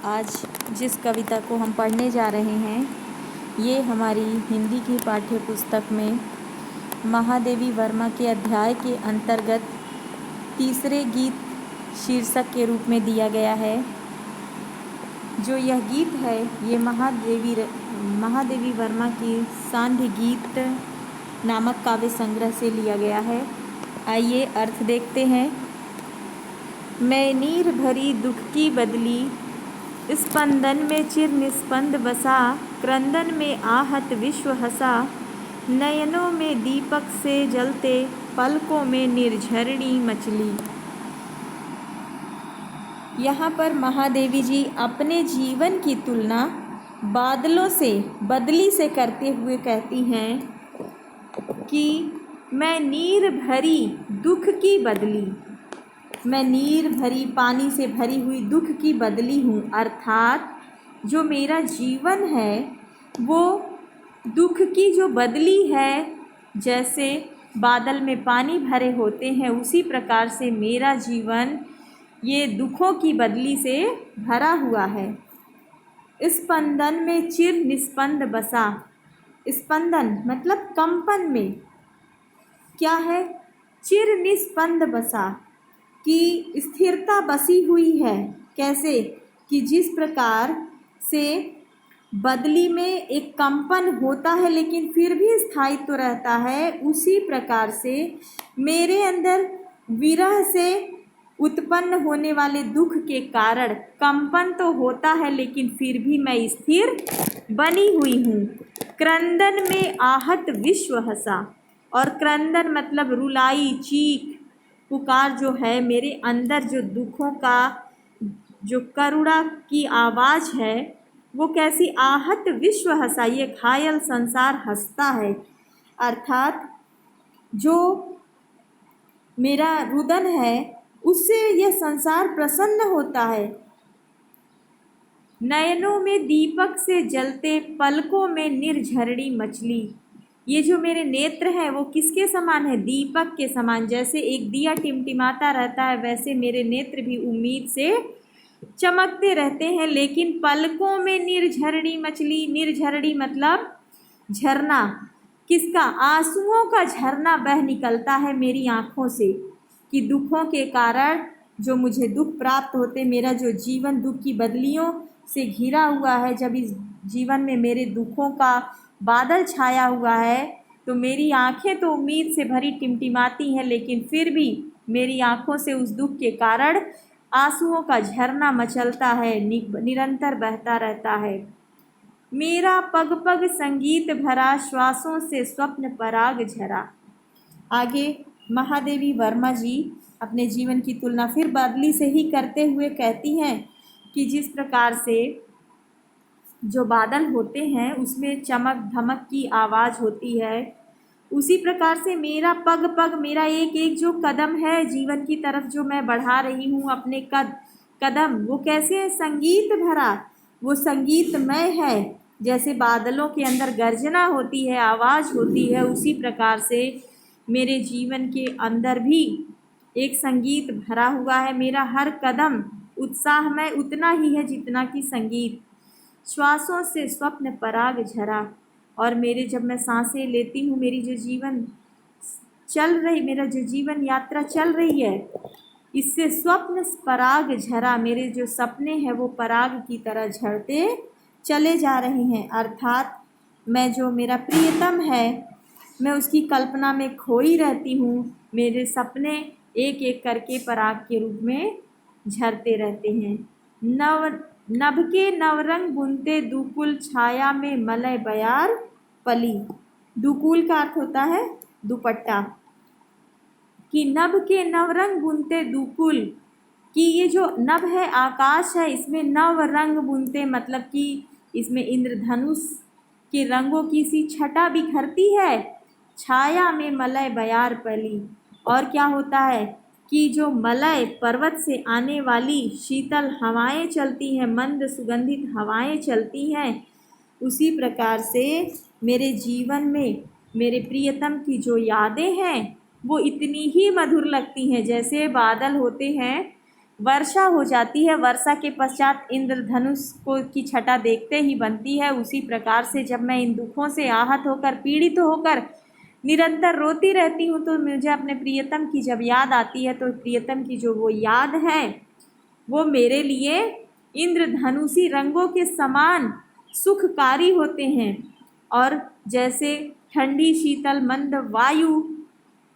आज जिस कविता को हम पढ़ने जा रहे हैं ये हमारी हिंदी की पाठ्य पुस्तक में महादेवी वर्मा के अध्याय के अंतर्गत तीसरे गीत शीर्षक के रूप में दिया गया है। जो यह गीत है ये महादेवी वर्मा की सांध्य गीत नामक काव्य संग्रह से लिया गया है। आइए अर्थ देखते हैं। मैं नीर भरी दुख की बदली, स्पंदन में चिर निस्पंद बसा, क्रंदन में आहत विश्व हंसा, नयनों में दीपक से जलते, पलकों में निर्झरणी मचली। यहाँ पर महादेवी जी अपने जीवन की तुलना बादलों से, बदली से करते हुए कहती हैं कि मैं नीर भरी दुख की बदली, मैं नीर भरी पानी से भरी हुई दुख की बदली हूँ। अर्थात जो मेरा जीवन है वो दुख की जो बदली है, जैसे बादल में पानी भरे होते हैं उसी प्रकार से मेरा जीवन ये दुखों की बदली से भरा हुआ है। स्पंदन में चिर निस्पंद बसा, स्पंदन मतलब कंपन में क्या है, चिर निस्पंद बसा कि स्थिरता बसी हुई है। कैसे कि जिस प्रकार से बदली में एक कंपन होता है लेकिन फिर भी स्थायित्व रहता है, उसी प्रकार से मेरे अंदर विरह से उत्पन्न होने वाले दुख के कारण कंपन तो होता है लेकिन फिर भी मैं स्थिर बनी हुई हूँ। क्रंदन में आहत विश्व हंसा, और क्रंदन मतलब रुलाई, चीख पुकार जो है, मेरे अंदर जो दुखों का जो करुणा की आवाज़ है वो कैसी, आहत विश्व हंसा, ये घायल संसार हंसता है। अर्थात जो मेरा रुदन है उससे यह संसार प्रसन्न होता है। नयनों में दीपक से जलते, पलकों में निर्झरणी मचली। ये जो मेरे नेत्र हैं वो किसके समान है, दीपक के समान। जैसे एक दिया टिमटिमाता रहता है वैसे मेरे नेत्र भी उम्मीद से चमकते रहते हैं, लेकिन पलकों में निर्झरणी मचली। निर्झरणी मतलब झरना, किसका, आंसुओं का झरना बह निकलता है मेरी आँखों से, कि दुखों के कारण जो मुझे दुख प्राप्त होते, मेरा जो जीवन दुख की बदलियों से घिरा हुआ है, जब इस जीवन में मेरे दुखों का बादल छाया हुआ है तो मेरी आंखें तो उम्मीद से भरी टिमटिमाती हैं, लेकिन फिर भी मेरी आंखों से उस दुख के कारण आंसुओं का झरना मचलता है, निरंतर बहता रहता है। मेरा पग पग संगीत भरा, श्वासों से स्वप्न पराग झरा। आगे महादेवी वर्मा जी अपने जीवन की तुलना फिर बदली से ही करते हुए कहती हैं कि जिस प्रकार से जो बादल होते हैं उसमें चमक धमक की आवाज़ होती है, उसी प्रकार से मेरा पग पग, मेरा एक एक जो कदम है जीवन की तरफ जो मैं बढ़ा रही हूँ, अपने कदम वो कैसे है, संगीत भरा, वो संगीतमय है। जैसे बादलों के अंदर गर्जना होती है, आवाज़ होती है, उसी प्रकार से मेरे जीवन के अंदर भी एक संगीत भरा हुआ है। मेरा हर कदम उत्साहमय उतना ही है जितना कि संगीत। श्वासों से स्वप्न पराग झरा, और मेरे जब मैं सांसें लेती हूँ, मेरी जो जीवन चल रही, मेरा जो जीवन यात्रा चल रही है, इससे स्वप्न पराग झरा, मेरे जो सपने हैं वो पराग की तरह झड़ते चले जा रहे हैं। अर्थात मैं जो मेरा प्रियतम है मैं उसकी कल्पना में खोई रहती हूँ, मेरे सपने एक एक करके पराग के रूप में झरते रहते हैं। नभ के नवरंग बुनते, दुकुल छाया में मलय बयार पली। दुकुल का अर्थ होता है दुपट्टा, कि नभ के नवरंग बुनते दुकुल, कि ये जो नभ है आकाश है, इसमें नव रंग बुनते मतलब कि इसमें इंद्रधनुष के रंगों की सी छटा बिखरती है। छाया में मलय बयार पली, और क्या होता है कि जो मलय पर्वत से आने वाली शीतल हवाएं चलती हैं, मंद सुगंधित हवाएं चलती हैं, उसी प्रकार से मेरे जीवन में मेरे प्रियतम की जो यादें हैं वो इतनी ही मधुर लगती हैं। जैसे बादल होते हैं वर्षा हो जाती है। वर्षा के पश्चात इंद्रधनुष को की छटा देखते ही बनती है। उसी प्रकार से जब मैं इन दुखों से आहत होकर, पीड़ित होकर निरंतर रोती रहती हूँ, तो मुझे अपने प्रियतम की जब याद आती है, तो प्रियतम की जो वो याद है वो मेरे लिए इंद्रधनुषी रंगों के समान सुखकारी होते हैं। और जैसे ठंडी शीतल मंद वायु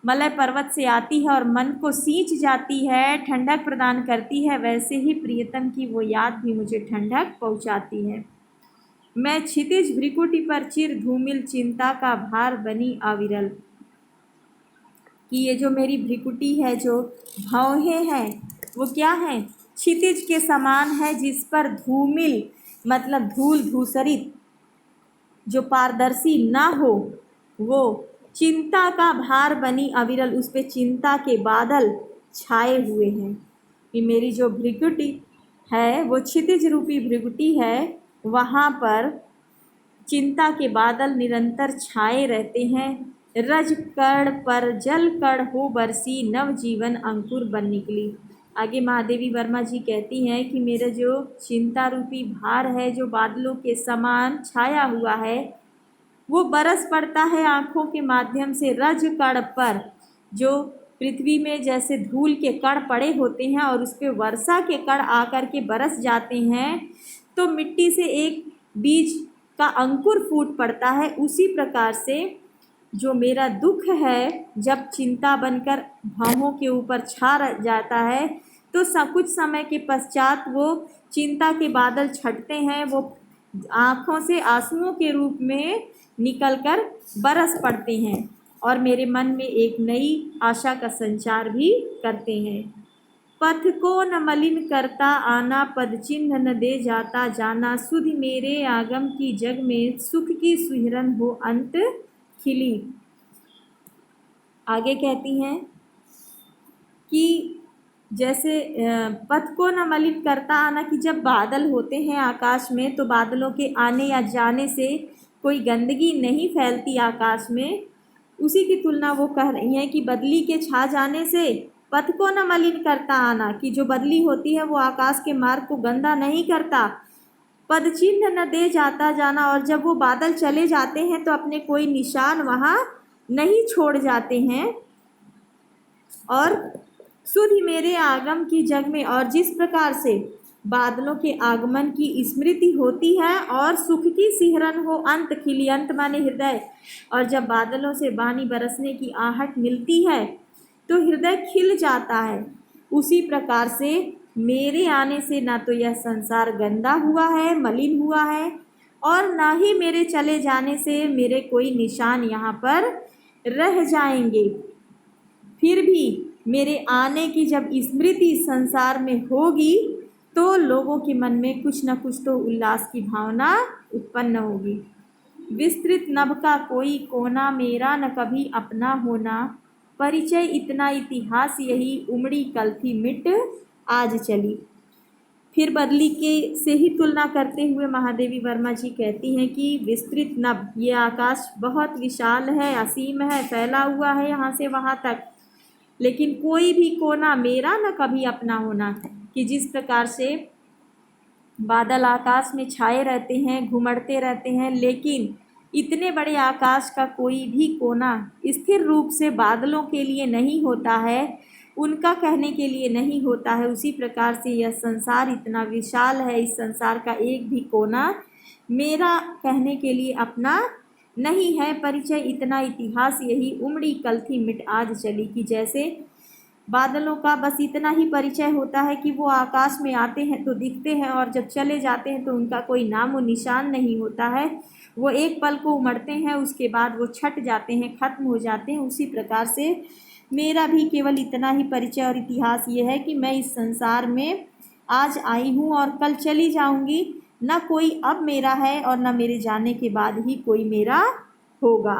मलय पर्वत से आती है और मन को सींच जाती है, ठंडक प्रदान करती है, वैसे ही प्रियतम की वो याद भी मुझे ठंडक पहुंचाती है। मैं क्षितिज भ्रिकुटी पर चिर धूमिल चिंता का भार बनी अविरल, कि ये जो मेरी भ्रिकुटी है, जो भौहें हैं, वो क्या है? क्षितिज के समान है, जिस पर धूमिल मतलब धूल धूसरित, जो पारदर्शी ना हो, वो चिंता का भार बनी अविरल, उस पे चिंता के बादल छाए हुए हैं। कि मेरी जो भ्रिकुटी है वो क्षितिज रूपी भ्रिकुटी है, वहाँ पर चिंता के बादल निरंतर छाए रहते हैं। रज कण पर जल कण हो बरसी, नव जीवन अंकुर बन निकली। आगे महादेवी वर्मा जी कहती हैं कि मेरा जो चिंता रूपी भार है, जो बादलों के समान छाया हुआ है, वो बरस पड़ता है आँखों के माध्यम से रज कण पर। जो पृथ्वी में जैसे धूल के कण पड़े होते हैं और उस पर वर्षा के कण आकर के बरस जाते हैं, तो मिट्टी से एक बीज का अंकुर फूट पड़ता है। उसी प्रकार से जो मेरा दुख है, जब चिंता बनकर भौहों के ऊपर छा जाता है, तो कुछ समय के पश्चात वो चिंता के बादल छटते हैं, वो आँखों से आंसुओं के रूप में निकलकर बरस पड़ते हैं और मेरे मन में एक नई आशा का संचार भी करते हैं। पथ को न मलिन करता आना, पद चिन्ह न दे जाता जाना, सुधि मेरे आगम की जग में, सुख की सुहिरन हो अंत खिली। आगे कहती हैं कि जैसे पथ को न मलिन करता आना, कि जब बादल होते हैं आकाश में, तो बादलों के आने या जाने से कोई गंदगी नहीं फैलती आकाश में। उसी की तुलना वो कह रही हैं कि बदली के छा जाने से पथ को न मलिन करता आना, कि जो बदली होती है वो आकाश के मार्ग को गंदा नहीं करता। पद चिन्ह न दे जाता जाना, और जब वो बादल चले जाते हैं तो अपने कोई निशान वहाँ नहीं छोड़ जाते हैं। और सुधि मेरे आगम की जग में, और जिस प्रकार से बादलों के आगमन की स्मृति होती है और सुख की सिहरन हो अंत खिली, अंत माने हृदय, और जब बादलों से बानी बरसने की आहट मिलती है तो हृदय खिल जाता है, उसी प्रकार से मेरे आने से ना तो यह संसार गंदा हुआ है, मलिन हुआ है, और ना ही मेरे चले जाने से मेरे कोई निशान यहाँ पर रह जाएंगे। फिर भी मेरे आने की जब स्मृति संसार में होगी, तो लोगों के मन में कुछ न कुछ तो उल्लास की भावना उत्पन्न होगी। विस्तृत नभ का कोई कोना, मेरा न कभी अपना होना, परिचय इतना इतिहास यही, उमड़ी कल थी मिट आज चली। फिर बदली के से ही तुलना करते हुए महादेवी वर्मा जी कहती हैं कि विस्तृत नभ, ये आकाश बहुत विशाल है, असीम है, फैला हुआ है यहाँ से वहाँ तक, लेकिन कोई भी कोना मेरा न कभी अपना होना। कि जिस प्रकार से बादल आकाश में छाए रहते हैं, घुमड़ते रहते हैं, लेकिन इतने बड़े आकाश का कोई भी कोना स्थिर रूप से बादलों के लिए नहीं होता है, उनका कहने के लिए नहीं होता है, उसी प्रकार से यह संसार इतना विशाल है, इस संसार का एक भी कोना मेरा कहने के लिए अपना नहीं है। परिचय इतना इतिहास यही, उमड़ी कल थी मिट आज चली। कि जैसे बादलों का बस इतना ही परिचय होता है कि वो आकाश में आते हैं तो दिखते हैं, और जब चले जाते हैं तो उनका कोई नामो निशान नहीं होता है। वो एक पल को उमड़ते हैं, उसके बाद वो छट जाते हैं, खत्म हो जाते हैं। उसी प्रकार से मेरा भी केवल इतना ही परिचय और इतिहास ये है कि मैं इस संसार में आज आई हूँ और कल चली जाऊँगी। ना कोई अब मेरा है और ना मेरे जाने के बाद ही कोई मेरा होगा।